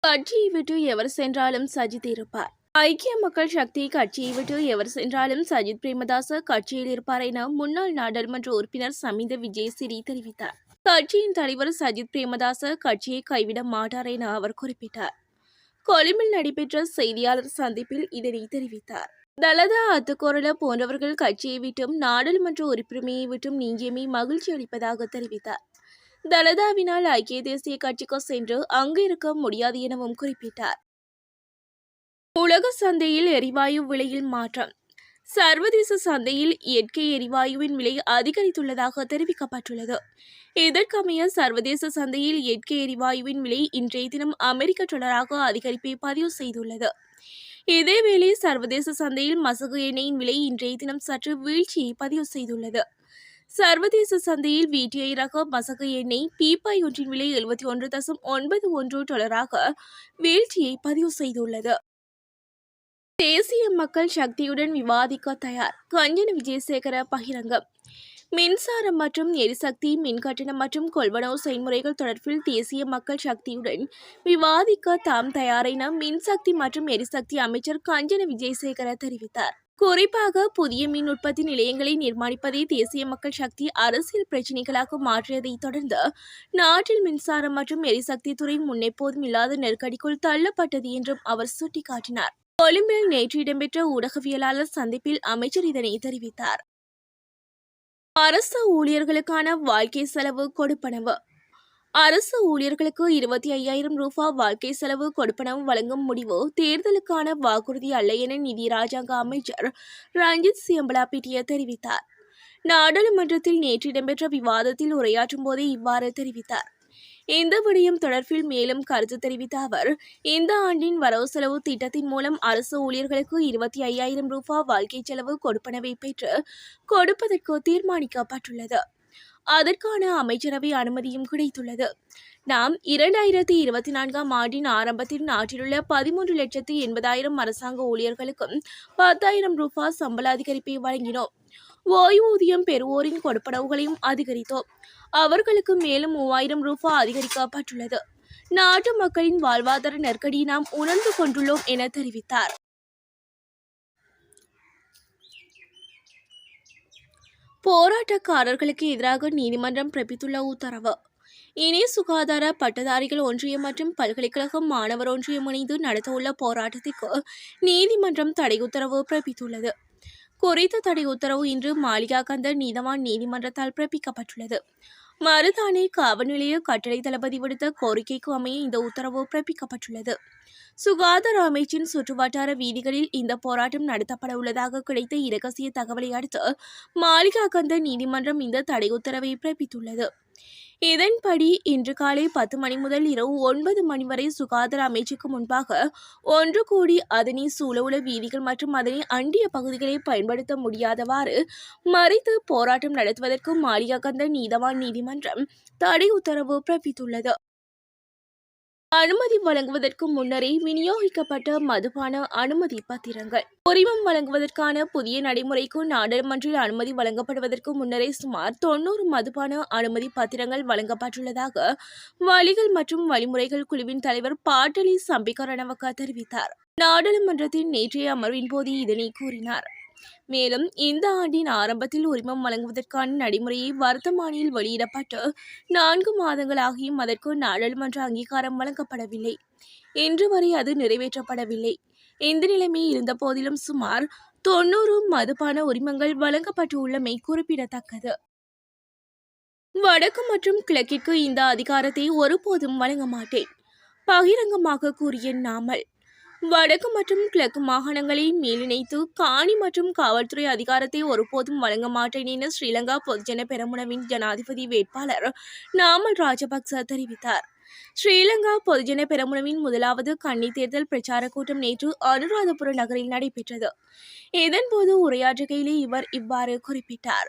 கட்சியை விட்டு எவர் சென்றாலும் சஜித் இருப்பார். ஐக்கிய மக்கள் சக்தி கட்சியை விட்டு எவர் சென்றாலும் சஜித் பிரேமதாச கட்சியில் இருப்பார் என முன்னாள் நாடாளுமன்ற உறுப்பினர் சமிந்த விஜயசிறி தெரிவித்தார். கட்சியின் தலைவர் சஜித் பிரேமதாச கட்சியை கைவிட மாட்டார் என அவர் குறிப்பிட்டார். கொழும்பில் நடைபெற்ற செய்தியாளர் சந்திப்பில் இதனை தெரிவித்தார். தலதா அத்துக்கோரள போன்றவர்கள் கட்சியை விட்டும் நாடாளுமன்ற உறுப்பினரை விட்டும் நீங்கியமை மகிழ்ச்சி அளிப்பதாக தெரிவித்தார். தலதாவினால் ஐக்கிய தேசிய கட்சிக்கு சென்று அங்கு இருக்க முடியாது எனவும் குறிப்பிட்டார். உலக சந்தையில் எரிவாயு விலையில் மாற்றம். சர்வதேச சந்தையில் இயற்கை எரிவாயுவின் விலை அதிகரித்துள்ளதாக தெரிவிக்கப்பட்டுள்ளது. இதற்கமைய சர்வதேச சந்தையில் இயற்கை எரிவாயுவின் விலை இன்றைய தினம் அமெரிக்க டாலராக அதிகரிப்பை பதிவு செய்துள்ளது. இதேவேளை சர்வதேச சந்தையில் மசகு எண்ணெயின் விலை இன்றைய தினம் சற்று வீழ்ச்சியை பதிவு செய்துள்ளது. சர்வதேச சந்தையில் VTI ரக மசகு எண்ணெய் பீப்பாய் ஒன்றின் விலை 71.91 டாலராக வீழ்ச்சியை பதிவு செய்துள்ளது. தேசிய மக்கள் சக்தியுடன் விவாதிக்க தயார். கஞ்சன விஜயசேகர பகிரங்கம். மின்சாரம் மற்றும் எரிசக்தி, மின்கட்டணம் மற்றும் கொள்வனவு செயல்முறைகள் தொடர்பில் தேசிய மக்கள் சக்தியுடன் விவாதிக்க தாம் தயார் என மின்சக்தி மற்றும் எரிசக்தி அமைச்சர் கஞ்சன விஜயசேகர தெரிவித்தார். குறிப்பாக புதிய மின் உற்பத்தி நிலையங்களை நிர்மாணிப்பதை தேசிய மக்கள் சக்தி அரசியல் பிரச்சினைகளாக மாற்றியதை தொடர்ந்து நாட்டில் மின்சாரம் மற்றும் எரிசக்தி துறை முன்னெப்போதும் இல்லாத நெருக்கடிக்குள் தள்ளப்பட்டது என்றும் அவர் சுட்டிக்காட்டினார். கொழும்பில் நேற்று இடம்பெற்ற ஊடகவியலாளர் சந்திப்பில் அமைச்சர் இதனை தெரிவித்தார். அரசு ஊழியர்களுக்கான வாழ்க்கை செலவு கொடுப்பனவு. அரசு ஊழியர்களுக்கு 25,000 ரூபாய் வாழ்க்கை செலவு கொடுப்பனவு வழங்கும் முடிவு தேர்தலுக்கான வாக்குறுதி அல்ல என நிதி ராஜாங்க அமைச்சர் ரஞ்சித் சியம்பலாபிட்டிய தெரிவித்தார். நாடாளுமன்றத்தில் நேற்று இடம்பெற்ற விவாதத்தில் உரையாற்றும் போதே இவ்வாறு தெரிவித்தார். இந்த விடயம் தொடர்பில் மேலும் கருத்து தெரிவித்த அவர், இந்த ஆண்டின் வரவு செலவு திட்டத்தின் மூலம் அரசு ஊழியர்களுக்கு 25,000 ரூபாய் வாழ்க்கை செலவு கொடுப்பனவை பெற்று கொடுப்பதற்கு தீர்மானிக்கப்பட்டுள்ளது. அதற்கான அமைச்சரவை அனுமதியும் கிடைத்துள்ளது. நாம் 2024ஆம் ஆண்டின் ஆரம்பத்தில் நாட்டிலுள்ள 13,80,000 அரசாங்க ஊழியர்களுக்கும் 10,000 ரூபாய் சம்பள அதிகரிப்பை வழங்கினோம். ஓய்வூதியம் பெறுவோரின் கொடுப்பனவுகளையும் அதிகரித்தோம். அவர்களுக்கு மேலும் 3,000 ரூபாய் அதிகரிக்கப்பட்டுள்ளது. நாட்டு மக்களின் வாழ்வாதார நெருக்கடியை நாம் உணர்ந்து கொண்டுள்ளோம் என தெரிவித்தார். போராட்டக்காரர்களுக்கு எதிராக நீதிமன்றம் பிறப்பித்துள்ள உத்தரவு. இணை சுகாதார பட்டதாரிகள் ஒன்றியம் மற்றும் பல்கலைக்கழக மாணவர் ஒன்றியம் இணைந்து நடத்தவுள்ள போராட்டத்திற்கு நீதிமன்றம் தடை உத்தரவு பிறப்பித்துள்ளது. குறித்த தடை உத்தரவு இன்று மாளிகாகந்த நீதவான் நீதிமன்றத்தால் பிறப்பிக்கப்பட்டுள்ளது. மருதானை காவல் நிலைய கட்டளை தளபதி விடுத்த கோரிக்கைக்கு அமைய இந்த உத்தரவு பிறப்பிக்கப்பட்டுள்ளது. சுகாதார அமைச்சின் சுற்றுவட்டார வீதிகளில் இந்த போராட்டம் நடத்தப்பட உள்ளதாக கிடைத்த இரகசிய தகவலை அடுத்து மாளிகாகந்த நீதிமன்றம் இந்த தடை உத்தரவை பிறப்பித்துள்ளது. இதன்படி இன்று காலை 10 மணி முதல் இரவு 9 மணி வரை சுகாதார அமைச்சுக்கு முன்பாக ஒன்று கூடி அதனை சூழவுள்ள வீதிகள் மற்றும் அதனை அண்டிய பகுதிகளை பயன்படுத்த முடியாதவாறு மறித்து போராட்டம் நடத்துவதற்கு மாளிகாகந்த நீதவான் நீதிமன்றம் தடை உத்தரவு பிறப்பித்துள்ளது. அனுமதி வழங்குவதற்கு முன்னரே விநியோகிக்கப்பட்ட மதுபான அனுமதி பத்திரங்கள். உரிமம் வழங்குவதற்கான புதிய நடைமுறைக்கு நாடாளுமன்றில் அனுமதி வழங்கப்படுவதற்கு முன்னரே சுமார் 90 மதுபான அனுமதி பத்திரங்கள் வழங்கப்பட்டுள்ளதாக வழிகள் மற்றும் வழிமுறைகள் குழுவின் தலைவர் பாட்டலி சம்பிக்க ரணவக்க தெரிவித்தார். நாடாளுமன்றத்தின் நேற்றைய அமர்வின் போது இதனை கூறினார். மேலும் இந்த ஆண்டின் ஆரம்பத்தில் உரிமம் வழங்குவதற்கான நடைமுறையை வர்த்தமானியில் வெளியிடப்பட்டு 4 மாதங்களாகியும் அதற்கு நாடாளுமன்ற அங்கீகாரம் வழங்கப்படவில்லை. இன்று வரை அது நிறைவேற்றப்படவில்லை. இந்த நிலைமை இருந்த போதிலும் சுமார் 90 மதுபான உரிமங்கள் வழங்கப்பட்டுள்ளமை குறிப்பிடத்தக்கது. வடக்கு மற்றும் கிழக்கிற்கு இந்த அதிகாரத்தை ஒருபோதும் வழங்க மாட்டேன், பகிரங்கமாக கூறிய நாமல். வடக்கு மற்றும் கிழக்கு மாகாணங்களை மேலிணைத்து காணி மற்றும் காவல்துறை அதிகாரத்தை ஒருபோதும் வழங்க மாட்டேன் என ஸ்ரீலங்கா பொதுஜன பெரமுனவின் ஜனாதிபதி வேட்பாளர் நாமல் ராஜபக்ச தெரிவித்தார். ஸ்ரீலங்கா பொதுஜன பெரமுனவின் முதலாவது கன்னி தேர்தல் பிரச்சார கூட்டம் நேற்று அனுராதபுர நகரில் நடைபெற்றது. இதன்போது உரையாற்றுகையிலே இவர் இவ்வாறு குறிப்பிட்டார்.